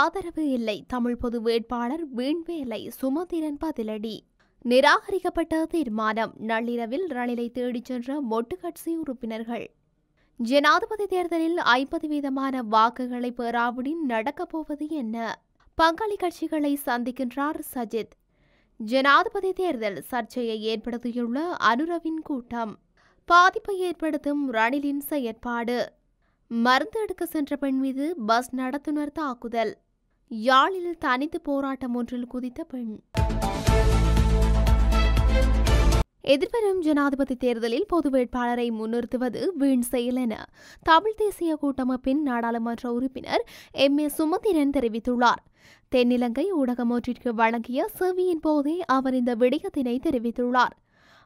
ஆதரவு இல்லை. தமிழ் பொது வேட்பாளர் வீண்வேலை. சுமந்திரன் பதிலடி. நிராகரிக்கப்பட்ட தீர்மானம். நள்ளிரவில் ரணிலை தேடிச் சென்ற மொட்டு கட்சி உறுப்பினர்கள். ஜனாதிபதி தேர்தலில் 50% வாக்குகளை பெறாவிடின் நடக்கப் போவது என்ன? பங்காளி கட்சிகளை சந்திக்கின்றார் சஜித். ஜனாதிபதி தேர்தல் சர்ச்சையை ஏற்படுத்தியுள்ள அனுரவின் கூட்டம். பாதிப்பை ஏற்படுத்தும் ரணிலின் செயற்பாடு. மருந்து எடுக்க சென்ற பெண் மீது பஸ் நடத்துனர் தாக்குதல். யாழில் தனித்து போராட்டம் ஒன்றில் குதித்த பெண். எதிர்வரும் ஜனாதிபதி தேர்தலில் பொது வேட்பாளரை முன்னிறுத்துவது வீண் செயல் என தமிழ் தேசிய கூட்டமைப்பின் நாடாளுமன்ற உறுப்பினர் எம்.ஏ. சுமந்திரன் தெரிவித்துள்ளார். தென்னிலங்கை ஊடகம் ஒன்றிற்கு வழங்கிய செவியின் போதே அவர் இந்த விடயத்தினை தெரிவித்துள்ளார்.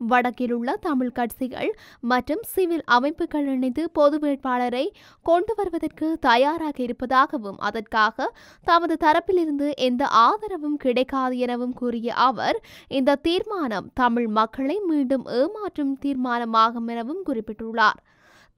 வடக்கில் உள்ள தமிழ் கட்சிகள் மற்றும் சிவில் அமைப்புகள் இணைந்து பொது வேட்பாளரை கொண்டு வருவதற்கு தயாராக இருப்பதாகவும் அதற்காக தமது தரப்பிலிருந்து எந்த ஆதரவும் கிடைக்காது எனவும் கூறிய அவர், இந்த தீர்மானம் தமிழ் மக்களை மீண்டும் ஏமாற்றும் தீர்மானமாகும் எனவும் குறிப்பிட்டுள்ளார்.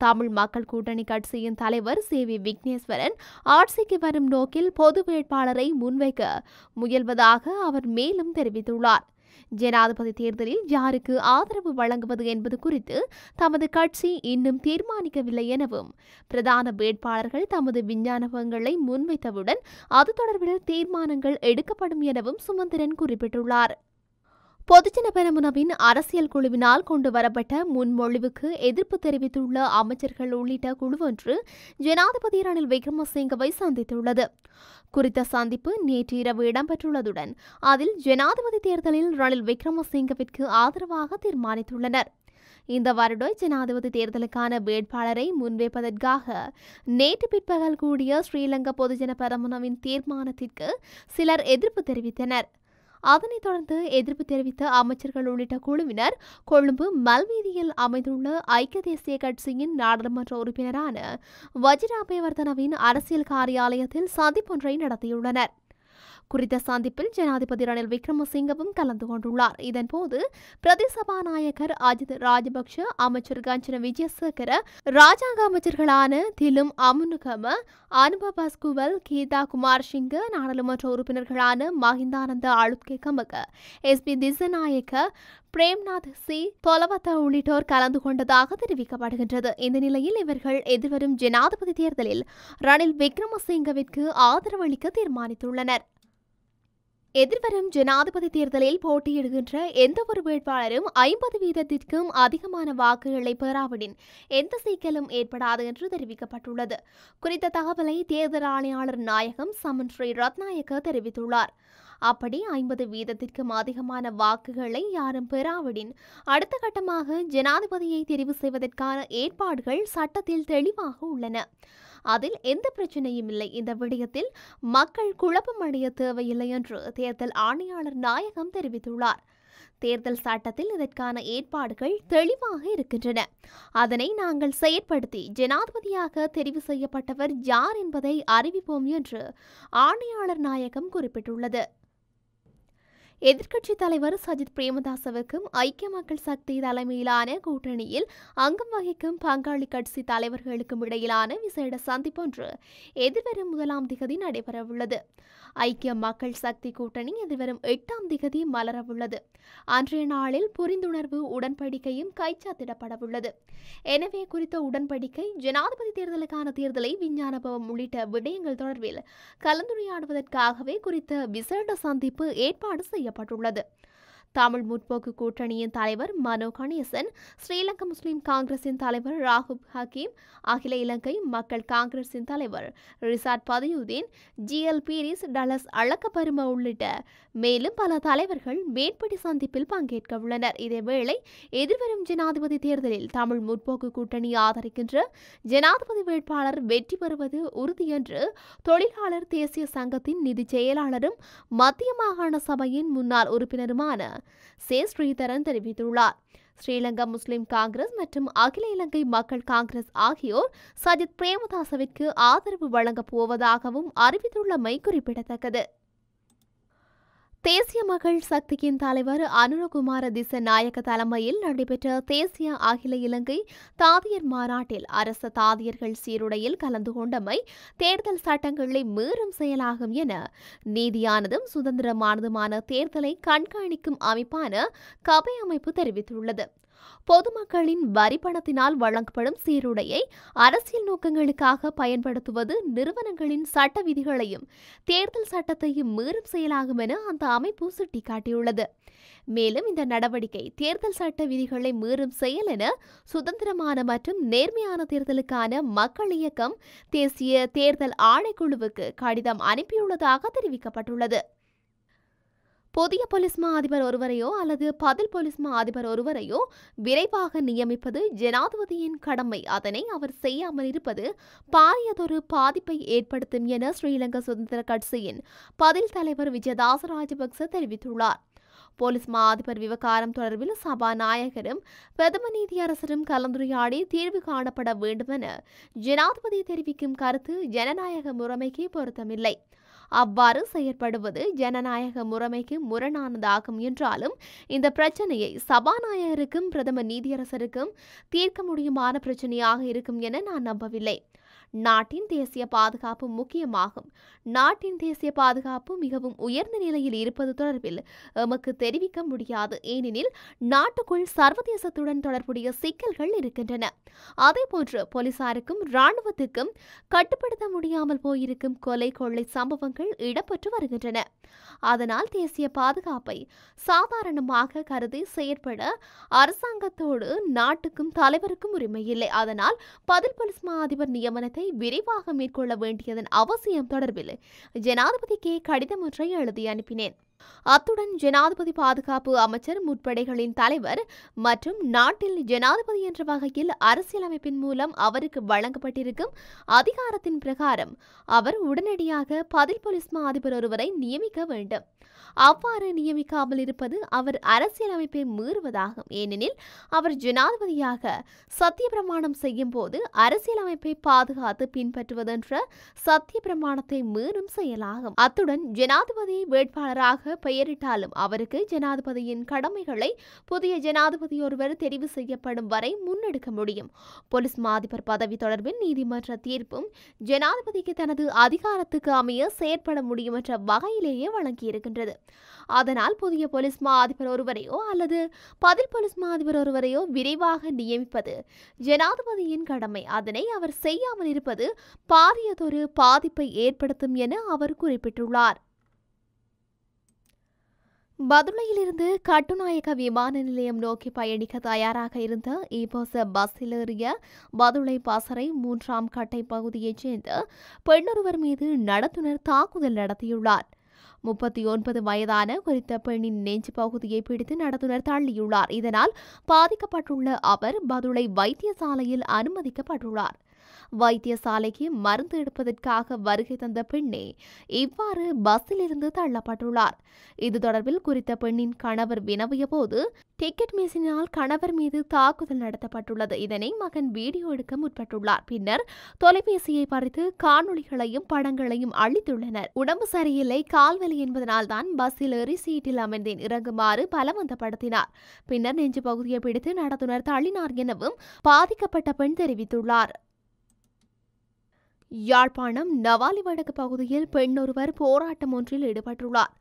தமிழ் மக்கள் கூட்டணி கட்சியின் தலைவர் சி.வி. விக்னேஸ்வரன் ஆட்சிக்கு வரும் நோக்கில் பொது வேட்பாளரை முன்வைக்க முயல்வதாக அவர் மேலும் தெரிவித்துள்ளார். ஜனாதிபதி தேர்தலில் யாருக்கு ஆதரவு வழங்குவது என்பது குறித்து தமது கட்சி இன்னும் தீர்மானிக்கவில்லை எனவும், பிரதான வேட்பாளர்கள் தமது விஞ்ஞாபனங்களை முன்வைத்தவுடன் அது தொடர்பில் தீர்மானங்கள் எடுக்கப்படும் எனவும் சுமந்திரன் குறிப்பிட்டுள்ளார். பொதுஜன பெரமுனவின் அரசியல் குழுவினால் கொண்டுவரப்பட்ட முன்மொழிவுக்கு எதிர்ப்பு தெரிவித்துள்ள அமைச்சர்கள் உள்ளிட்ட குழுவொன்று ஜனாதிபதி ரணில் விக்ரமசிங்கவை சந்தித்துள்ளது. குறித்த சந்திப்பு நேற்று இரவு இடம்பெற்றுள்ளதுடன் அதில் ஜனாதிபதி தேர்தலில் ரணில் விக்ரமசிங்கவிற்கு ஆதரவாக தீர்மானித்துள்ளனர். இந்த வருட ஜனாதிபதி தேர்தலுக்கான வேட்பாளரை முன்வைப்பதற்காக நேற்று பிற்பகல் கூடிய ஸ்ரீலங்கா பொதுஜன பெரமுனவின் தீர்மானத்திற்கு சிலர் எதிர்ப்பு தெரிவித்தனர். அதனைத் தொடர்ந்து எதிர்ப்பு தெரிவித்த அமைச்சர்கள் உள்ளிட்ட குழுவினர் கொழும்பு மல்வீதியில் அமைந்துள்ள ஐக்கிய தேசிய கட்சியின் நாடாளுமன்ற உறுப்பினரான வஜிர அபேவர்தனவின் அரசியல் காரியாலயத்தில் சந்திப்பொன்றை நடத்தியுள்ளனர். குறித்த சந்திப்பில் ஜனாதிபதி ரணில் விக்ரமசிங்கவும் கலந்து கொண்டுள்ளார். இதன்போது பிரதி சபாநாயகர் அஜித் ராஜபக்ஷ, அமைச்சர் கஞ்சன விஜயசேகர, ராஜாங்க அமைச்சர்களான திலும் அமுனுகம, அனுப பஸ்குவல், கீதா குமார் சிங்க, நாடாளுமன்ற உறுப்பினர்களான மஹிந்தானந்த அழுத்கே கமக, எஸ்.பி. திசநாயக்க, பிரேம்நாத் சி தொலவத்த உள்ளிட்டோர் கலந்து கொண்டதாக தெரிவிக்கப்படுகின்றது. இந்த நிலையில் இவர்கள் எதிர்வரும் ஜனாதிபதி தேர்தலில் ரணில் விக்ரமசிங்கவிற்கு ஆதரவளிக்க தீர்மானித்துள்ளனர். எதிர்வரும் ஜனாதிபதி தேர்தலில் போட்டியிடுகின்ற எந்தவொரு வேட்பாளரும் 50% அதிகமான வாக்குகளை பெறாவிடின் எந்த சிக்கலும் ஏற்படாது என்று தெரிவிக்கப்பட்டுள்ளது. குறித்த தகவலை தேர்தல் ஆணையாளர் நாயகம் சமன் ஸ்ரீ ரத்நாயக்க தெரிவித்துள்ளார். அப்படி 50% அதிகமான வாக்குகளை யாரும் பெறாவிடின் அடுத்த கட்டமாக ஜனாதிபதியை தெரிவு செய்வதற்கான ஏற்பாடுகள் சட்டத்தில் தெளிவாக உள்ளன. அதில் எந்த பிரச்சனையும் இல்லை. இந்த விடயத்தில் மக்கள் குழப்பமடைய தேவையில்லை என்று தேர்தல் ஆணையாளர் நாயகம் தெரிவித்துள்ளார். தேர்தல் சட்டத்தில் இதற்கான ஏற்பாடுகள் தெளிவாக இருக்கின்றன. அதனை நாங்கள் செயற்படுத்தி ஜனாதிபதியாக தெரிவு செய்யப்பட்டவர் யார் என்பதை அறிவிப்போம் என்று ஆணையாளர் நாயகம் குறிப்பிட்டுள்ளது. எதிர்க்கட்சித் தலைவர் சஜித் பிரேமதாசவுக்கும் ஐக்கிய மக்கள் சக்தி தலைமையிலான கூட்டணியில் அங்கம் வகிக்கும் பங்காளி கட்சி தலைவர்களுக்கும் இடையிலான விசேட சந்திப்பொன்று எதிர்வரும் 1ஆம் திகதி நடைபெறவுள்ளது. ஐக்கிய மக்கள் சக்தி கூட்டணி எதிர்வரும் 8ஆம் திகதி மலரவுள்ளது. அன்றைய நாளில் புரிந்துணர்வு உடன்படிக்கையும் கைச்சாத்திடப்படவுள்ளது. எனவே குறித்த உடன்படிக்கை ஜனாதிபதி தேர்தலுக்கான தேர்தலை விஞ்ஞாபனம் உள்ளிட்ட விடயங்கள் தொடர்பில் கலந்துரையாடுவதற்காகவே குறித்த விசேட சந்திப்பு ஏற்பாடு செய்யப்பட்டுள்ளது. தமிழ் முற்போக்கு கூட்டணியின் தலைவர் மனோ கணேசன், ஸ்ரீலங்கா முஸ்லிம் காங்கிரசின் தலைவர் ராகுப் ஹக்கீம், அகில இலங்கை மக்கள் காங்கிரசின் தலைவர் ரிசாட் பதியுதீன், ஜி.எல். பீரிஸ், டலஸ் அழகப்பெரும உள்ளிட்ட மேலும் பல தலைவர்கள் மேற்படி சந்திப்பில் பங்கேற்க உள்ளனர். இதேவேளை எதிர்வரும் ஜனாதிபதி தேர்தலில் தமிழ் முற்போக்கு கூட்டணி ஆதரிக்கின்ற ஜனாதிபதி வேட்பாளர் வெற்றி பெறுவது உறுதி என்று தொழிலாளர் தேசிய சங்கத்தின் நிதி செயலாளரும் மத்திய மாகாண சபையின் முன்னாள் உறுப்பினருமான சே. ஸ்ரீதரன் தெரிவித்துள்ளார். ஸ்ரீலங்கா முஸ்லிம் காங்கிரஸ் மற்றும் அகில இலங்கை மக்கள் காங்கிரஸ் ஆகியோர் சஜித் பிரேமதாசவிற்கு ஆதரவு வழங்கப் போவதாகவும் அறிவித்துள்ளமை குறிப்பிடத்தக்கது. தேசிய மக்கள் சக்தியின் தலைவர் அனுரகுமார திசநாயக்க தலைமையில் நடைபெற்ற தேசிய அகில இலங்கை தாதியர் மாநாட்டில் அரசு தாதியர்கள் சீருடையில் கலந்து கொண்டமை தேர்தல் சட்டங்களை மீறும் செயலாகும் என நீதியானதும் சுதந்திரமானதுமான தேர்தலை கண்காணிக்கும் அமைப்பான கபை அமைப்பு தெரிவித்துள்ளது. பொதுமக்களின் வரி பணத்தினால் வழங்கப்படும் சீருடையை அரசியல் நோக்கங்களுக்காக பயன்படுத்துவது நிறுவனங்களின் சட்ட விதிகளையும் தேர்தல் சட்டத்தையும் மீறும் செயலாகும் என அந்த அமைப்பு சுட்டிக்காட்டியுள்ளது. மேலும் இந்த நடவடிக்கை தேர்தல் சட்ட விதிகளை மீறும் செயல் என சுதந்திரமான மற்றும் நேர்மையான தேர்தலுக்கான மக்கள் இயக்கம் தேசிய தேர்தல் ஆணைக்குழுவுக்கு கடிதம் அனுப்பியுள்ளதாக தெரிவிக்கப்பட்டுள்ளது. புதிய போலீஸ் மா அதிபர் ஒருவரையோ அல்லது பதில் போலீஸ் மா அதிபர் ஒருவரையோ விரைவாக நியமிப்பது ஜனாதிபதியின் கடமை. அதனை அவர் செய்யாமல் இருப்பது பாரியதொரு பாதிப்பை ஏற்படுத்தும் என ஸ்ரீலங்கா சுதந்திர கட்சியின் பதில் தலைவர் விஜயதாச ராஜபக்ச தெரிவித்துள்ளார். போலீஸ் மா அதிபர் விவகாரம் தொடர்பில் சபாநாயகரும் பிரதம நீதியரசரும் கலந்துரையாடி தீர்வு காணப்பட வேண்டுமென ஜனாதிபதி தெரிவிக்கும் கருத்து ஜனநாயக முறைமைக்கு பொருத்தமில்லை. அவ்வாறு செயற்படுவது ஜனநாயக முறைமைக்கு முரணானதாகும் என்றாலும் இந்த பிரச்சனையை சபாநாயகருக்கும் பிரதம நீதியரசருக்கும் தீர்க்க முடியுமான பிரச்சனையாக இருக்கும் என நான் நம்பவில்லை. நாட்டின் தேசிய பாதுகாப்பு முக்கியமாகும். நாட்டின் தேசிய பாதுகாப்பு மிகவும் உயர்ந்த நிலையில் இருப்பது தொடர்பில் எமக்கு தெரிவிக்க முடியாது. ஏனெனில் நாட்டுக்குள் சர்வதேசத்துடன் தொடர்புடைய சிக்கல்கள் இருக்கின்றன. அதேபோன்று போலீசாருக்கும் இராணுவத்துக்கும் கட்டுப்படுத்த முடியாமல் போயிருக்கும் கொலை கொள்ளை சம்பவங்கள் இடம்பெற்று வருகின்றன. அதனால் தேசிய பாதுகாப்பை சாதாரணமாக கருதி செயற்பட அரசாங்கத்தோடு நாட்டுக்கும் தலைவருக்கும் உரிமையில்லை. அதனால் பதில் போலீஸ் மா அதிபர் நியமனத்தை விரைவாக மேற்கொள்ள வேண்டியதன் அவசியம் தொடர்பில் ஜனாதிபதிக்கு கடிதம் ஒன்றை எழுதி அனுப்பினேன். அத்துடன் ஜனாதிபதி பாதுகாப்பு அமைச்சர் முற்படைகளின் தலைவர் மற்றும் நாட்டில் ஜனாதிபதி என்ற வகையில் அரசியலமைப்பின் மூலம் அவருக்கு வழங்கப்பட்டிருக்கும் அதிகாரத்தின் பிரகாரம் அவர் உடனடியாக பதில் போலீஸ் மா அதிபர் ஒருவரை நியமிக்க வேண்டும். அவ்வாறு நியமிக்காமல் இருப்பது அவர் அரசியலமைப்பை மீறுவதாகும். ஏனெனில் அவர் ஜனாதிபதியாக சத்திய பிரமாணம் செய்யும் போது அரசியலமைப்பை பாதுகாத்து பின்பற்றுவதென்ற சத்திய பிரமாணத்தை மீறும் செயலாகும். அத்துடன் ஜனாதிபதி வேட்பாளராக பெயரிட்டாலும் அவருக்கு ஜனாதிபதியின் கடமைகளை புதிய ஜனாதிபதி ஒருவர் தெரிவு செய்யப்படும் வரை முன்னெடுக்க முடியும். போலீஸ் மா அதிபர் பதவி தொடர்பில் நீதிமன்ற தீர்ப்பும் ஜனாதிபதிக்கு தனது அதிகாரத்துக்கு அமைய செயற்பட முடியும் என்ற வகையிலேயே வழங்கியிருக்கின்றது. அதனால் புதிய போலீஸ் மா அதிபர் ஒருவரையோ அல்லது பதில் போலீஸ் மா அதிபர் ஒருவரையோ விரைவாக நியமிப்பது ஜனாதிபதியின் கடமை. அதனை அவர் செய்யாமல் இருப்பது பாரியதொரு பாதிப்பை ஏற்படுத்தும் என அவர் குறிப்பிட்டுள்ளார். பதுளையிலிருந்து கட்டுநாயக்க விமான நிலையம் நோக்கி பயணிக்க தயாராக இருந்த ஈபோச பஸ்ஸில் ஏறிய பதுளை பாசறை 3ஆம் கட்டை பகுதியைச் சேர்ந்த பெண்ணொருவர் மீது நடத்துனர் தாக்குதல் நடத்தியுள்ளார். 39 வயதான குறித்த பெண்ணின் நெஞ்சு பகுதியை பிடித்து நடத்துனர் தள்ளியுள்ளார். இதனால் பாதிக்கப்பட்டுள்ள அவர் பதுளை வைத்தியசாலையில் அனுமதிக்கப்பட்டுள்ளார். வைத்தியசாலைக்கு மருந்து எடுப்பதற்காக வருகை தந்த பெண்ணே இவ்வாறு பஸ்ஸில் இருந்து தள்ளப்பட்டுள்ளார். இது தொடர்பில் குறித்த பெண்ணின் கணவர் வினவிய போது டிக்கெட் மிஷினால் கணவர் மீது தாக்குதல் நடத்தப்பட்டுள்ளது. இதனை மகன் வீடியோ எடுக்க முற்பட்டுள்ளார். பின்னர் தொலைபேசியை பறித்து காணொளிகளையும் படங்களையும் அளித்துள்ளனர். உடம்பு சரியில்லை, கால்வலி என்பதனால் தான் பஸ்ஸில் ஏறி சீட்டில் அமர்ந்தேன், இறங்குமாறு பலவந்தப்படுத்தினார். பின்னர் நெஞ்சு பகுதியை பிடித்து நடத்துனர் தள்ளினார் எனவும் பாதிக்கப்பட்ட பெண் தெரிவித்துள்ளார். யாழ்ப்பாணம் நவாலி வடக்கு பகுதியில் பெண் ஒருவர் போராட்டம் ஒன்றில் ஈடுபட்டுள்ளார்.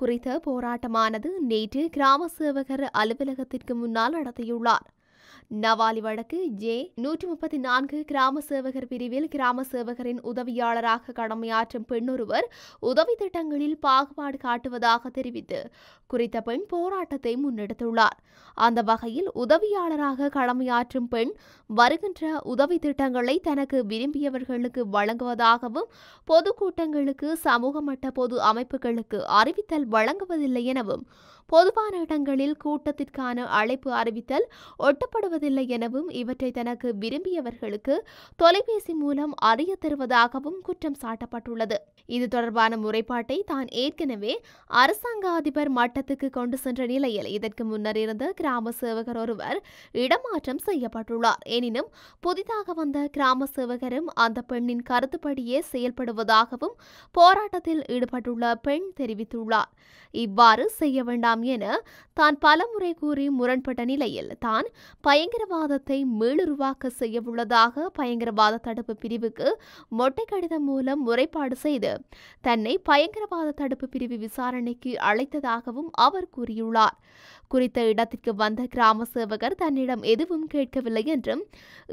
குறித்த போராட்டமானது நேற்று கிராம சேவகர் அலுவலகத்திற்கு முன்னால் நடத்தியுள்ளார். நவாலி வடக்கு J134 கிராம சேவகர் பிரிவில் கிராம சேவகரின் உதவியாளராக கடமையாற்றும் பெண்ணொருவர் உதவி திட்டங்களில் பாகுபாடு காட்டுவதாக தெரிவித்து குறித்த பெண் போராட்டத்தை முன்னெடுத்துள்ளார். அந்த வகையில் உதவியாளராக கடமையாற்றும் பெண் வருகின்ற உதவி திட்டங்களை தனக்கு விரும்பியவர்களுக்கு வழங்குவதாகவும் பொதுக்கூட்டங்களுக்கு சமூக மட்ட பொது அமைப்புகளுக்கு அறிவித்தல் வழங்குவதில்லை எனவும் பொதுவான இடங்களில் கூட்டத்திற்கான அழைப்பு அறிவித்தல் ஒட்டப்படுவது ஏற்படுவதில்லை எனவும் இவற்றை தனக்கு விரும்பியவர்களுக்கு தொலைபேசி மூலம் அறிய தருவதாகவும் குற்றம் சாட்டப்பட்டுள்ளது. இது தொடர்பான முறைப்பாட்டை தான் ஏற்கனவே அரசாங்க அதிபர் மட்டத்துக்கு கொண்டு சென்ற நிலையில் இதற்கு முன்னர் இருந்த கிராம சேவகர் ஒருவர் இடமாற்றம் செய்யப்பட்டுள்ளார். எனினும் புதிதாக வந்த கிராம சேவகரும் அந்த பெண்ணின் கருத்துப்படியே செயல்படுவதாகவும் போராட்டத்தில் ஈடுபட்டுள்ள பெண் தெரிவித்துள்ளார். இவ்வாறு செய்ய வேண்டாம் என தான் பலமுறை கூறி முரண்பட்ட நிலையில் தான் பயங்கரவாதத்தை மீளுருவாக்க செய்யவுள்ளதாக பயங்கரவாத தடுப்பு பிரிவுக்கு மொட்டை கடிதம் மூலம் முறைப்பாடு செய்து தன்னை பயங்கரவாத தடுப்பு பிரிவு விசாரணைக்கு அழைத்ததாகவும் அவர் கூறியுள்ளார். குறித்த இடத்திற்கு வந்த கிராம சேவகர் தன்னிடம் எதுவும் கேட்கவில்லை என்றும்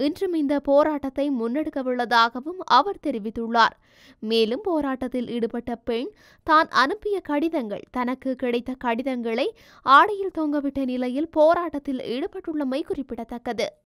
இன்றும் இந்த போராட்டத்தை முன்னெடுக்கவுள்ளதாகவும் அவர் தெரிவித்துள்ளார். மேலும் போராட்டத்தில் ஈடுபட்ட பெண் தான் அனுப்பிய கடிதங்கள் தனக்கு கிடைத்த கடிதங்களை ஆடையில் தொங்கவிட்ட நிலையில் போராட்டத்தில் ஈடுபட்டுள்ளமை குறிப்பிடத்தக்கது.